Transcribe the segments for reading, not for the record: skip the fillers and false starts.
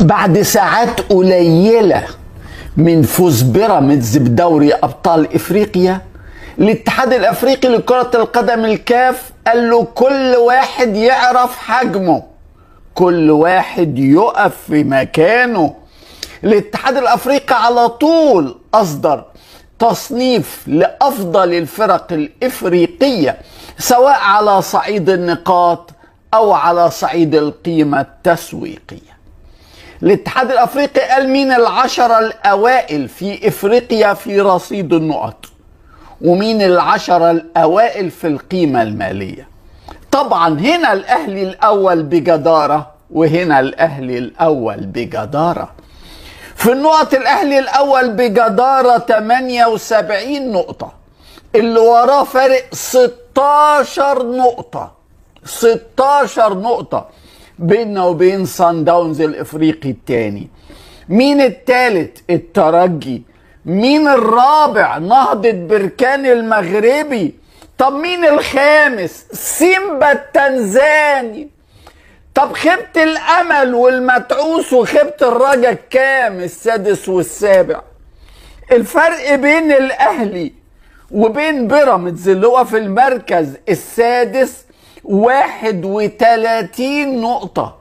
بعد ساعات قليلة من فوز بيراميدز بدوري أبطال إفريقيا، الاتحاد الأفريقي لكرة القدم الكاف قال له كل واحد يعرف حجمه، كل واحد يقف في مكانه. الاتحاد الأفريقي على طول أصدر تصنيف لأفضل الفرق الإفريقية، سواء على صعيد النقاط أو على صعيد القيمة التسويقية. الاتحاد الأفريقي قال مين العشرة الأوائل في إفريقيا في رصيد النقط، ومين العشرة الأوائل في القيمة المالية. طبعا هنا الأهلي الأول بجدارة، وهنا الأهلي الأول بجدارة. في النقط الأهلي الأول بجدارة 78 نقطة، اللي وراه فارق 16 نقطة، 16 نقطة بيننا وبين صن داونز الإفريقي الثاني. مين الثالث؟ الترجي. مين الرابع؟ نهضة بركان المغربي. طب مين الخامس؟ سيمبا التنزاني. طب خيبة الأمل والمتعوس وخيبة الرجا كام؟ السادس والسابع. الفرق بين الأهلي وبين بيراميدز اللي هو في المركز السادس 31 نقطة،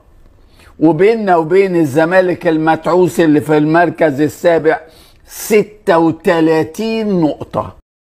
وبيننا وبين الزمالك المتعوس اللي في المركز السابع 36 نقطة.